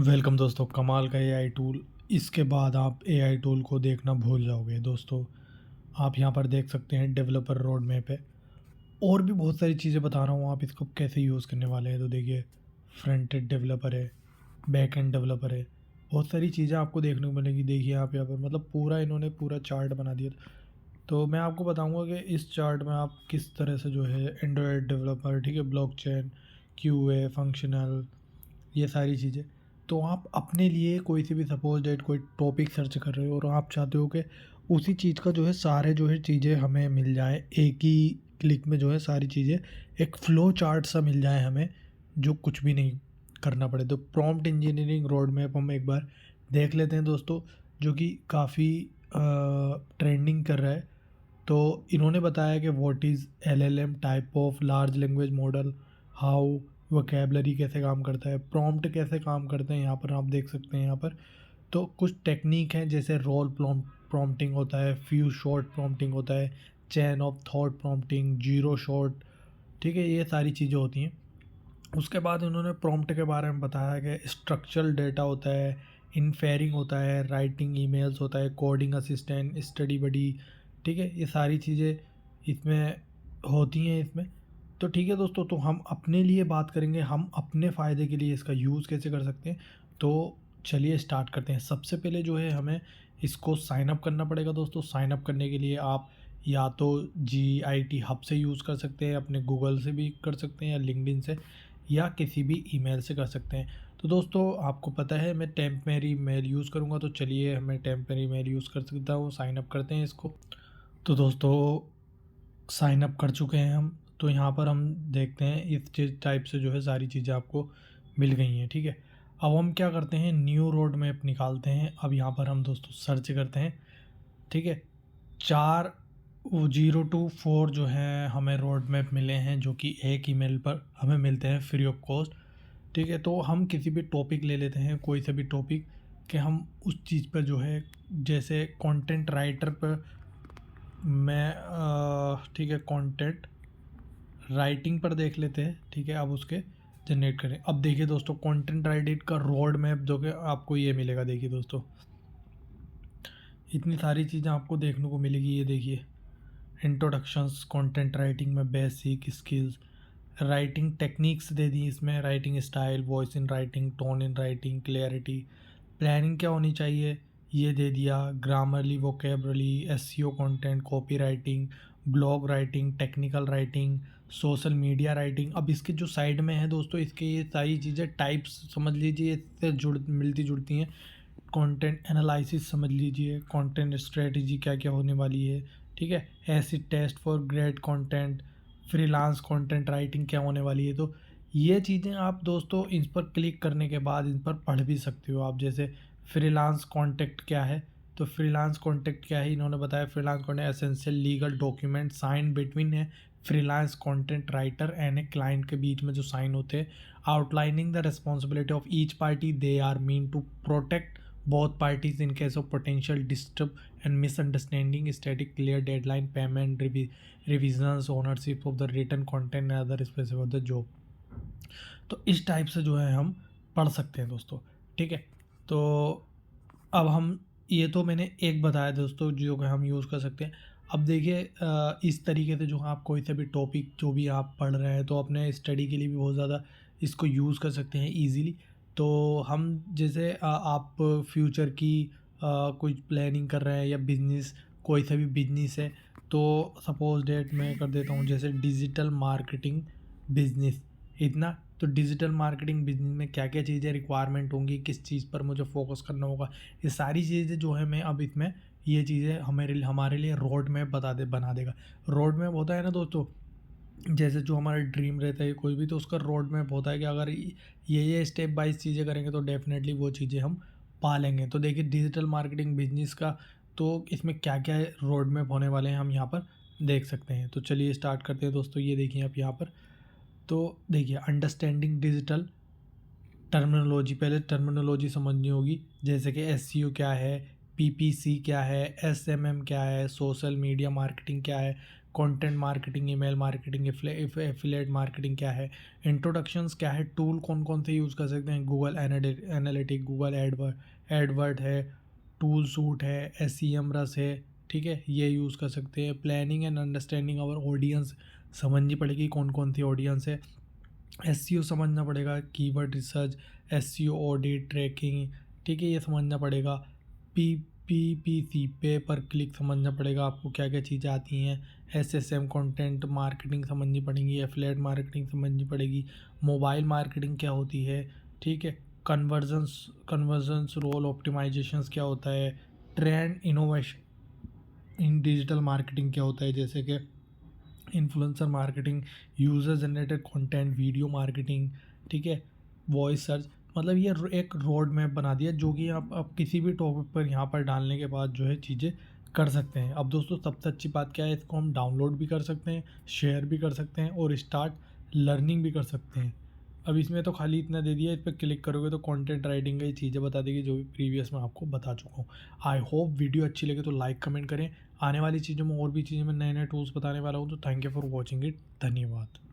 Welcome दोस्तों। कमाल का एआई टूल। इसके बाद आप एआई टूल को देखना भूल जाओगे दोस्तों। आप यहाँ पर देख सकते हैं डेवलपर रोड मैप है। और भी बहुत सारी चीज़ें बता रहा हूँ, आप इसको कैसे यूज़ करने वाले हैं। तो देखिए, फ्रंट एंड डेवलपर है, बैक एंड डेवलपर है, बहुत सारी चीज़ें आपको देखने को मिलेंगी। देखिए आप यहाँ पर मतलब पूरा इन्होंने पूरा चार्ट बना दिया। तो मैं आपको बताऊंगा कि इस चार्ट में आप किस तरह से जो है एंड्रॉयड डेवलपर, ठीक है, ब्लॉकचेन, क्यूए, फंक्शनल, ये सारी चीज़ें। तो आप अपने लिए कोई सी भी सपोज डेट कोई टॉपिक सर्च कर रहे हो और आप चाहते हो कि उसी चीज़ का जो है सारे जो है चीज़ें हमें मिल जाए, एक ही क्लिक में जो है सारी चीज़ें एक फ्लो चार्ट सा मिल जाए हमें, जो कुछ भी नहीं करना पड़े। तो प्रॉम्प्ट इंजीनियरिंग रोड मैप हम एक बार देख लेते हैं दोस्तों, जो कि काफ़ी ट्रेंडिंग कर रहा है। तो इन्होंने बताया कि what is LLM, type of large language model, how vocabulary कैसे काम करता है, प्रॉम्प्ट कैसे काम करते हैं, यहाँ पर आप देख सकते हैं। यहाँ पर तो कुछ टेक्निक हैं, जैसे रोल प्रॉम्प्टिंग होता है, फ्यू शॉट प्रॉम्प्टिंग होता है, chain of thought prompting, zero shot, ठीक है, ये सारी चीज़ें होती हैं। उसके बाद उन्होंने प्रॉम्प्ट के बारे में बताया कि स्ट्रक्चरल डेटा होता है, इनफेरिंग होता है, राइटिंग ईमेल्स होता है, कोडिंग असिस्टेंट, स्टडी बडी, ठीक है, ये सारी चीज़ें इसमें होती हैं इसमें। तो ठीक है दोस्तों, तो हम अपने लिए बात करेंगे, हम अपने फ़ायदे के लिए इसका यूज़ कैसे कर सकते हैं। तो चलिए स्टार्ट करते हैं। सबसे पहले जो है हमें इसको साइन अप करना पड़ेगा दोस्तों। साइन अप करने के लिए आप या तो GIT हब से यूज़ कर सकते हैं, अपने गूगल से भी कर सकते हैं, या लिंक्डइन से, या किसी भी ईमेल से कर सकते हैं। तो दोस्तों आपको पता है मैं टेम्परेरी मेल यूज़ करूँगा, तो चलिए मैं टेम्परेरी मेल यूज़ कर सकता हूँ। साइन अप करते हैं इसको। तो दोस्तों साइन अप कर चुके हैं हम। तो यहाँ पर हम देखते हैं इस चीज़ टाइप से जो है सारी चीज़ें आपको मिल गई हैं, ठीक है। अब हम क्या करते हैं, न्यू रोड मैप निकालते हैं। अब यहाँ पर हम दोस्तों सर्च करते हैं, ठीक है। 4 0 to 4 जो है हमें रोड मैप मिले हैं, जो कि एक ईमेल पर हमें मिलते हैं फ्री ऑफ कॉस्ट, ठीक है। तो हम किसी भी टॉपिक ले लेते हैं, कोई सा भी टॉपिक, कि हम उस चीज़ पर जो है, जैसे कंटेंट राइटर पर मैं ठीक है, कंटेंट राइटिंग पर देख लेते हैं, ठीक है। अब उसके जनरेट करें। अब देखिए दोस्तों, कंटेंट राइटिंग का रोड मैप जो कि आपको ये मिलेगा। देखिए दोस्तों, इतनी सारी चीज़ें आपको देखने को मिलेगी। ये देखिए, इंट्रोडक्शंस कंटेंट राइटिंग में, बेसिक स्किल्स, राइटिंग टेक्निक्स दे दी इसमें, writing style, voice in writing, tone in writing, clarity, planning क्या होनी चाहिए ये दे दिया, Grammarly, vocabulary, SEO content, copy writing, blog writing, technical writing, social media writing. अब इसके जो साइड में है दोस्तों, इसके ये सारी चीज़ें टाइप्स समझ लीजिए, इससे मिलती जुड़ती हैं। कंटेंट एनालिसिस समझ लीजिए, कंटेंट स्ट्रेटजी क्या क्या होने वाली है, ठीक है। Acid test for great content, freelance content writing क्या होने वाली है। तो ये चीज़ें आप दोस्तों इन पर क्लिक करने के बाद इन पर पढ़ भी सकते हो आप। जैसे फ्रीलांस कॉन्ट्रैक्ट क्या है, तो फ्रीलांस कॉन्ट्रैक्ट क्या है इन्होंने बताया। Freelance contract essential legal document sign between है freelance content writer and a client के बीच में जो साइन होते हैं, outlining the responsibility of each party, they are mean to protect both parties in case of potential disturb and misunderstanding, static clear deadline, payment revisions, ownership of the written content and other specific of the job। तो इस type से जो है हम पढ़ सकते हैं दोस्तों, ठीक है। तो अब हम, ये तो मैंने एक बताया दोस्तों जो कि हम यूज़ कर सकते हैं। अब देखिए इस तरीके से जो आप कोई सा भी टॉपिक जो भी आप पढ़ रहे हैं, तो अपने स्टडी के लिए भी बहुत ज़्यादा इसको यूज़ कर सकते हैं ईज़िली। तो हम जैसे आप फ्यूचर की कुछ प्लानिंग कर रहे हैं, या बिज़नेस, कोई सा भी बिज़नेस है, तो सपोज़ डेट मैं कर देता हूँ जैसे डिजिटल मार्केटिंग बिज़नेस, इतना। तो डिजिटल मार्केटिंग बिजनेस में क्या क्या चीज़ें रिक्वायरमेंट होंगी, किस चीज़ पर मुझे फोकस करना होगा, ये सारी चीज़ें जो है मैं अब इसमें, ये चीज़ें हमारे लिए रोड मैप बना देगा। रोड मैप होता है ना दोस्तों, जैसे जो हमारा ड्रीम रहता है कोई भी, तो उसका रोड मैप होता है कि अगर ये स्टेप बाइज चीज़ें करेंगे तो डेफिनेटली वो चीज़ें हम पा लेंगे। तो देखिए डिजिटल मार्केटिंग बिजनेस का, तो इसमें क्या क्या रोड मैप होने वाले हैं हम यहाँ पर देख सकते हैं। तो चलिए स्टार्ट करते हैं दोस्तों। ये देखिए आप यहाँ पर, तो देखिए अंडरस्टैंडिंग डिजिटल टर्मिनोलॉजी, पहले टर्मिनोलॉजी समझनी होगी, जैसे कि एसईओ क्या है, पीपीसी क्या है, एसएमएम क्या है, सोशल मीडिया मार्केटिंग क्या है, content marketing, email marketing, affiliate marketing क्या है, इंट्रोडक्शंस क्या है, टूल कौन कौन से यूज़ कर सकते हैं, गूगल एनालिटिक, गूगल एडवर्ड है, टूल सूट है, एस है, ठीक है, ये यूज़ कर सकते हैं। Planning and understanding our audience समझनी पड़ेगी, कौन कौन सी ऑडियंस है। एसईओ समझना पड़ेगा, keyword research, SEO audit tracking, ठीक है, ये समझना पड़ेगा। पी पीपीसी, पे पर क्लिक समझना पड़ेगा आपको, क्या क्या चीज़ें आती हैं। एसएसएम, कंटेंट मार्केटिंग समझनी पड़ेगी, एफिलिएट मार्केटिंग समझनी पड़ेगी, मोबाइल मार्केटिंग क्या होती है, ठीक है, कन्वर्जन्स रोल ऑप्टिमाइजेशंस क्या होता है, trend innovation in digital marketing क्या होता है, जैसे कि influencer marketing, user generated content, video marketing, ठीक है, वॉइस सर्च। मतलब ये एक रोड मैप बना दिया जो कि आप किसी भी टॉपिक पर यहाँ पर डालने के बाद जो है चीज़ें कर सकते हैं। अब दोस्तों सबसे अच्छी बात क्या है, इसको हम डाउनलोड भी कर सकते हैं, शेयर भी कर सकते हैं और स्टार्ट लर्निंग भी कर सकते हैं। अब इसमें तो खाली इतना दे दिया, इस पर क्लिक करोगे तो कंटेंट राइटिंग की चीज़ें बता देगी जो भी प्रीवियस में आपको बता चुका हूँ। आई होप वीडियो अच्छी लगे तो लाइक कमेंट करें। आने वाली चीज़ों में और भी चीज़ें मैं नए नए टूल्स बताने वाला हूँ, तो thank you for watching it. धन्यवाद।